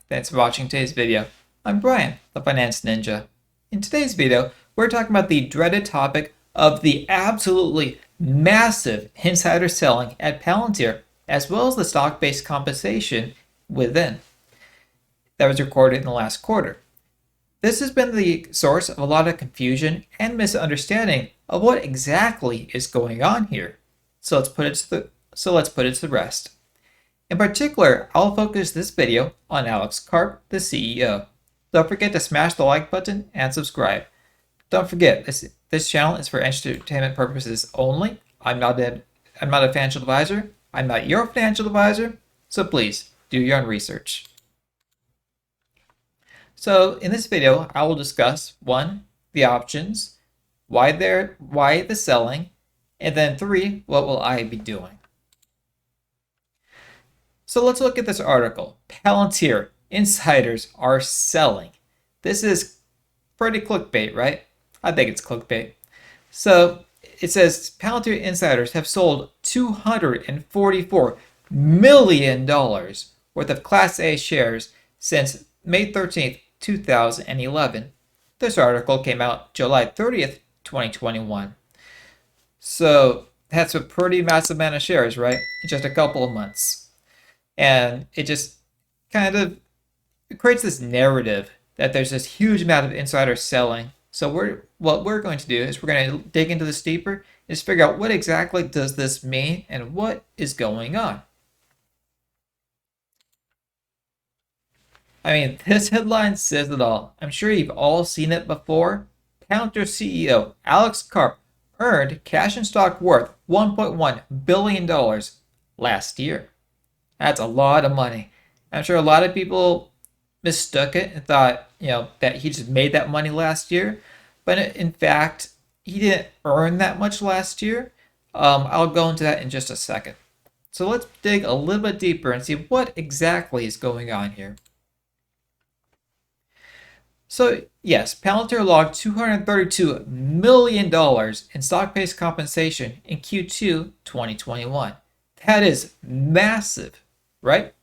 Thanks for watching today's video. I'm Brian, the Finance Ninja. In today's video, we're talking about the dreaded topic of the absolutely massive insider selling at Palantir, as well as the stock-based compensation within that was recorded in the last quarter. This has been the source of a lot of confusion and misunderstanding of what exactly is going on here. So let's put it to the rest. In particular, I'll focus this video on Alex Karp, the CEO. Don't forget to smash the like button and subscribe. Don't forget, this channel is for entertainment purposes only. I'm not a financial advisor. I'm not your financial advisor. So please, do your own research. So in this video, I will discuss 1, the options, why the selling, and then 3, what will I be doing. So let's look at this article. Palantir insiders are selling. This is pretty clickbait, right? I think it's clickbait. So it says Palantir insiders have sold $244 million worth of Class A shares since May 13th, 2011. This article came out July 30th, 2021. So that's a pretty massive amount of shares, right? In just a couple of months. And it just kind of creates this narrative that there's this huge amount of insider selling. So what we're going to do is we're going to dig into this deeper and just figure out what exactly does this mean and what is going on. I mean, this headline says it all. I'm sure you've all seen it before. Palantir CEO Alex Karp earned cash and stock worth $1.1 billion last year. That's a lot of money. I'm sure a lot of people mistook it and thought, that he just made that money last year. But in fact, he didn't earn that much last year. I'll go into that in just a second. So let's dig a little bit deeper and see what exactly is going on here. So yes, Palantir logged $232 million in stock-based compensation in Q2 2021. That is massive, right?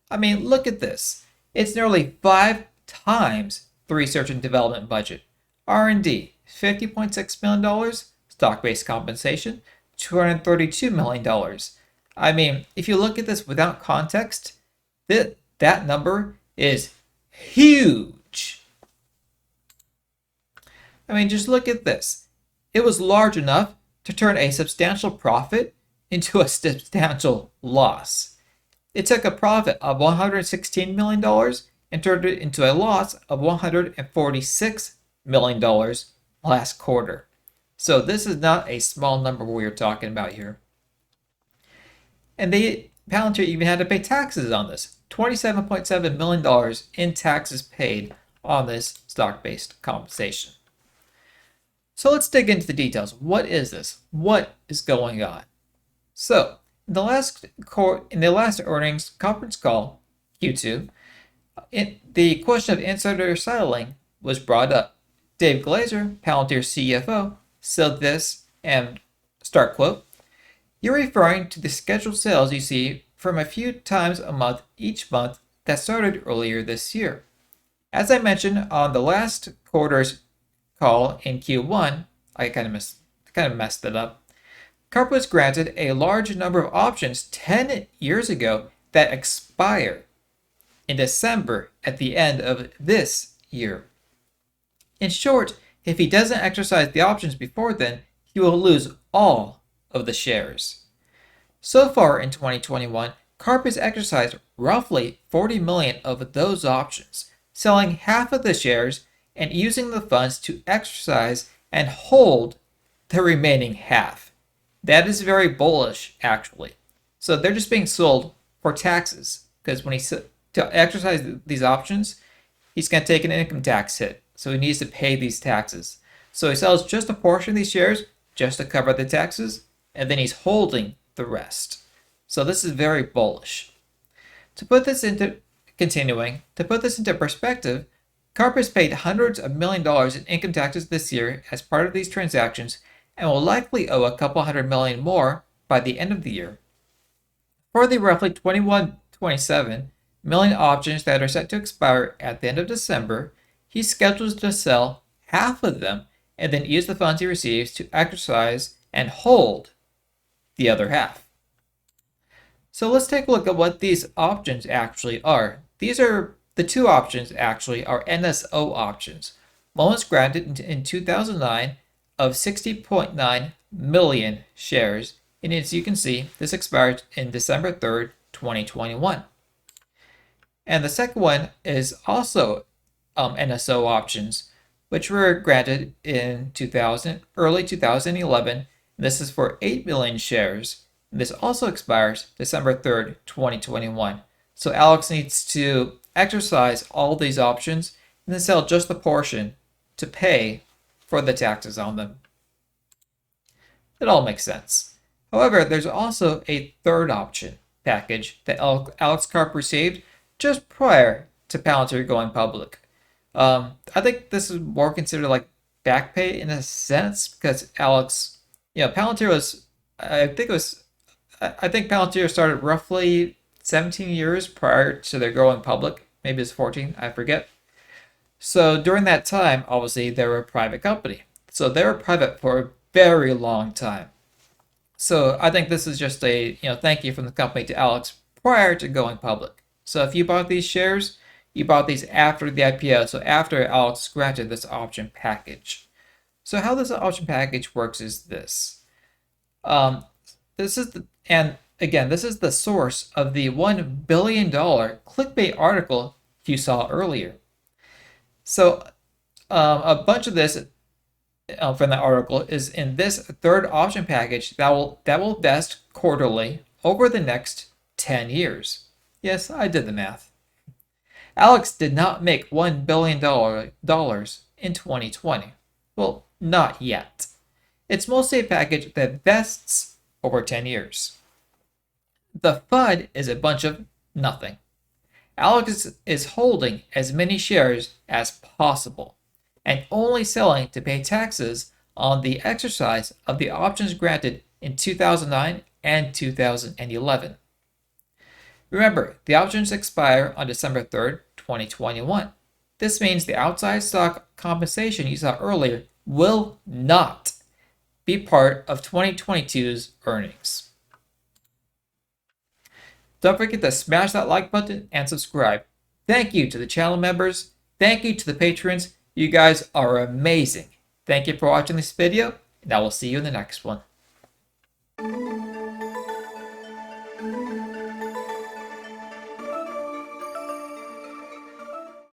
I mean, look at this. It's nearly 5 times the research and development budget. R&D, $50.6 million. Stock-based compensation, $232 million. I mean, if you look at this without context, that number is huge. I mean, just look at this. It was large enough to turn a substantial profit into a substantial loss. It took a profit of $116 million and turned it into a loss of $146 million last quarter. So this is not a small number we're talking about here. And Palantir even had to pay taxes on this. $27.7 million in taxes paid on this stock-based compensation. So let's dig into the details. What is this? What is going on? So, in the last earnings conference call, Q2, the question of insider selling was brought up. Dave Glazer, Palantir CFO, said this, and start quote, "You're referring to the scheduled sales you see from a few times a month each month that started earlier this year. As I mentioned on the last quarter's call in Q1, I kind of messed it up. Karp was granted a large number of options 10 years ago that expire in December at the end of this year. In short, if he doesn't exercise the options before then, he will lose all of the shares. So far in 2021, Karp has exercised roughly 40 million of those options, selling half of the shares and using the funds to exercise and hold the remaining half. That is very bullish, actually. So they're just being sold for taxes, because when to exercise these options, he's going to take an income tax hit. So he needs to pay these taxes. So he sells just a portion of these shares just to cover the taxes, and then he's holding the rest. So this is very bullish. To put this into perspective, Karp has paid hundreds of million dollars in income taxes this year as part of these transactions and will likely owe a couple $100 million more by the end of the year. For the roughly 21-27 million options that are set to expire at the end of December, he's scheduled to sell half of them and then use the funds he receives to exercise and hold the other half. So let's take a look at what these options actually are. These are the two options actually are NSO options. One was granted in 2009 of 60.9 million shares, and as you can see, this expired in December 3rd, 2021. And the second one is also NSO options, which were granted in early 2011. This is for 8 million shares. And this also expires December 3rd, 2021. So Alex needs to exercise all these options and then sell just the portion to pay for the taxes on them. It all makes sense. However, there's also a third option package that Alex Karp received just prior to Palantir going public. I think this is more considered like back pay in a sense because Alex, Palantir was, I think Palantir started roughly 17 years prior to their going public. Maybe it's 14, I forget. So during that time, obviously, they were a private company. So they were private for a very long time. So I think this is just a thank you from the company to Alex prior to going public. So if you bought these shares, you bought these after the IPO, so after Alex granted this option package. So how this option package works is this. This is the source of the $1 billion clickbait article you saw earlier. So a bunch of this from that article is in this third option package that will vest quarterly over the next 10 years. Yes, I did the math. Alex did not make $1 billion in 2020. Well, not yet. It's mostly a package that vests over 10 years. The FUD is a bunch of nothing. Alex is holding as many shares as possible and only selling to pay taxes on the exercise of the options granted in 2009 and 2011. Remember, the options expire on December 3rd, 2021. This means the outside stock compensation you saw earlier will not be part of 2022's earnings. Don't forget to smash that like button and subscribe. Thank you to the channel members. Thank you to the patrons. You guys are amazing. Thank you for watching this video, and I will see you in the next one.